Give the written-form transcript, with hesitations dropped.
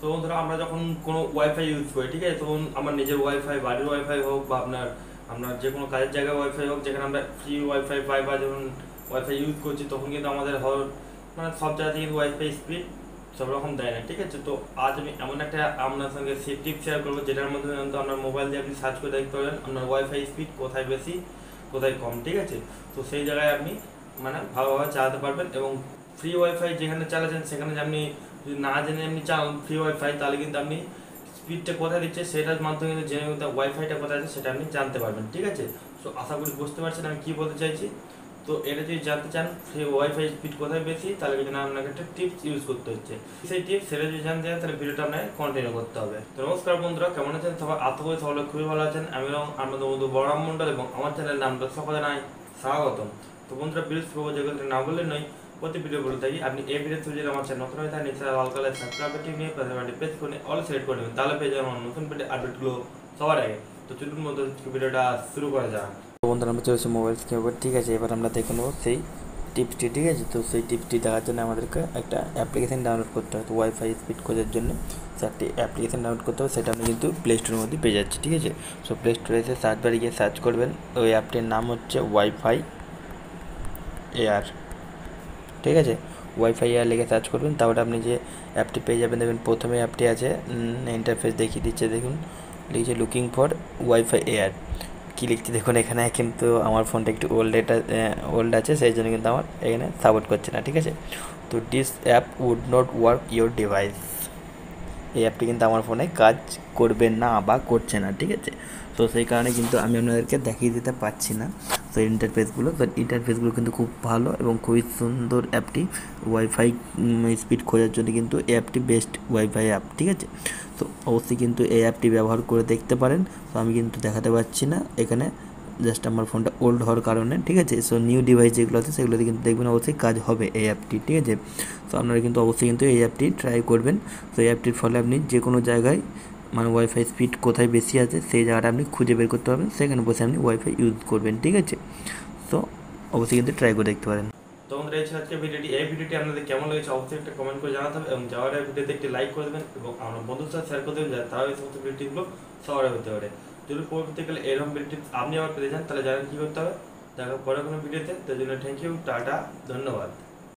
তো ধরো আমরা যখন কোনো ওয়াইফাই ইউজ করি, ঠিক আছে, তখন আমার নিজের ওয়াইফাই, বাড়ির ওয়াইফাই হোক বা আপনার যে কোনো কাজের জায়গায় ওয়াইফাই হোক, যেখানে আমরা ফ্রি ওয়াইফাই পাই বা যখন ওয়াইফাই ইউজ করছি, তখন কিন্তু আমাদের মানে সব জায়গাতে কিন্তু ওয়াইফাই স্পিড সব রকম দেয় না, ঠিক আছে। তো আজ আমি এমন একটা আপনার সঙ্গে টিপ শেয়ার করবো, যেটার মধ্যে কিন্তু আপনার মোবাইল দিয়ে আপনি সার্চ করে দেখতে পারবেন আপনার ওয়াইফাই স্পিড কোথায় বেশি কোথায় কম, ঠিক আছে। তো সেই জায়গায় আপনি মানে ভালোভাবে চালাতে পারবেন। এবং ফ্রি ওয়াইফাই যেখানে চালাচ্ছেন সেখানে যে আপনি যদি না জেনে আপনি চালান ফ্রি ওয়াইফাই, তাহলে কিন্তু আপনি স্পিডটা কোথায় দিচ্ছে সেটার মাধ্যমে কিন্তু জেনে কিন্তু ওয়াইফাইটা কোথায় আছে সেটা আপনি জানতে পারবেন, ঠিক আছে। সো আশা করি বুঝতে পারছেন আমি কী বলতে চাইছি। তো এটা যদি জানতে চান ফ্রি ওয়াইফাই স্পিড কোথায় বেশি, তাহলে কিন্তু আপনাকে একটা টিপস ইউজ করতে হচ্ছে। সেই টিপস সেটা যদি জানতে চান তাহলে ভিডিওটা আপনাকে কন্টিনিউ করতে হবে। তো নমস্কার বন্ধুরা, কেমন আছেন সবাই? আশা করি সকলে খুবই ভালো আছেন। আমি আমাদের বন্ধু বড়রাম মন্ডল এবং আমার চ্যানেলের নামটা সকলে নাই স্বাগতম। তো বন্ধুরা, বিরুদ্ধ যেগুলো না বললে নয়, প্রতি ভিডিও বলে থাকি, আপনি এই ভিডিও যদি আমার চ্যানেল নতুন হয়ে থাকে নিচে লাল কালার সাবস্ক্রাইব বাটন নিয়ে পাশে প্রেস করে অল সিলেক্ট করে নেবেন, তাহলে পেয়ে যাবেন নতুন ভিডিও আপডেটগুলো সবার আগে। তো চলুন মধ্যে ভিডিওটা শুরু করা যাক। তো বন্ধুরা, আমরা চলেছি মোবাইল স্ক্রিনের উপর, ঠিক আছে। এবার আমরা দেখে নেবো সেই টিপসটি, ঠিক আছে। তো সেই টিপসটি দেখার জন্য আমাদেরকে একটা অ্যাপ্লিকেশান ডাউনলোড করতে হয়। তো ওয়াইফাই স্পিড খোঁজার জন্য একটি অ্যাপ্লিকেশান ডাউনলোড করতে হবে, সেটা আপনি কিন্তু প্লে স্টোরের মধ্যে পেয়ে যাচ্ছি, ঠিক আছে। সো প্লে স্টোরে এসে সার্চ বারে গিয়ে সার্চ করবেন, ওই অ্যাপটির নাম হচ্ছে ওয়াইফাই এয়ার, ঠিক আছে। ওয়াইফাই এয়ার লিখে সার্চ করবেন, তাহলে আপনি যে অ্যাপটি পেয়ে যাবেন। দেখবেন প্রথমে অ্যাপটি আছে, ইন্টারফেস দেখিয়ে দিচ্ছে, দেখুন লিখছে লুকিং ফর ওয়াইফাই এয়ার। কী লিখছি দেখুন এখানে, কিন্তু আমার ফোনটা একটু ওল্ড আছে, সেই জন্য কিন্তু আমার এখানে সাপোর্ট করছে না, ঠিক আছে। তো this app would not work your device, এই অ্যাপটি কিন্তু আমার ফোনে কাজ করবে না বা করছে না, ঠিক আছে। তো সেই কারণে কিন্তু আমি আপনাদেরকে দেখিয়ে দিতে পারছি না। তো ইন্টারফেসগুলো কিন্তু খুব ভালো এবং খুবই সুন্দর অ্যাপটি। ওয়াইফাই স্পিড খোঁজার জন্য কিন্তু এই অ্যাপটি বেস্ট ওয়াইফাই অ্যাপ, ঠিক আছে। তো অবশ্যই কিন্তু এই অ্যাপটি ব্যবহার করে দেখতে পারেন। তো আমি কিন্তু দেখাতে পারছি না এখানে, জাস্ট আমার ফোনটা ওল্ড হওয়ার কারণে, ঠিক আছে। সো নিউ ডিভাইস যেগুলো আছে সেগুলোতে কিন্তু দেখবেন অবশ্যই কাজ হবে এই অ্যাপটি, ঠিক আছে। তো আপনারা কিন্তু অবশ্যই কিন্তু এই অ্যাপটি ট্রাই করবেন। তো এই অ্যাপটির ফলে আপনি যে কোনো জায়গায় মানে ওয়াইফাই স্পিড কোথায় বেশি আছে সেই জায়গাটা আপনি খুঁজে বের করতে পারবেন, সেখানে বসে আপনি ওয়াইফাই ইউজ করবেন, ঠিক আছে। তো অবশ্যই কিন্তু ট্রাই করে দেখতে পারেন। তো আমাদের এই ছিল আজকে ভিডিওটি। এই ভিডিওটি আপনাদের কেমন লেগেছে অবশ্যই একটা কমেন্ট করে জানাতে হবে এবং যাওয়ার আগে ভিডিওতে একটি লাইক করে দেবেন এবং আমার বন্ধুদের সাথে শেয়ার করে দেবেন, যাতে তারাও এই সমস্ত ভিডিওগুলো সবার আগে হতে পারে। যদি পরবর্তীকালে এরকম ভিডিও আপনি আবার পেতে চান তাহলে জানেন কী করতে হবে। দেখা পরে কোনো ভিডিওতে। তার জন্য থ্যাংক ইউ, টাটা, ধন্যবাদ।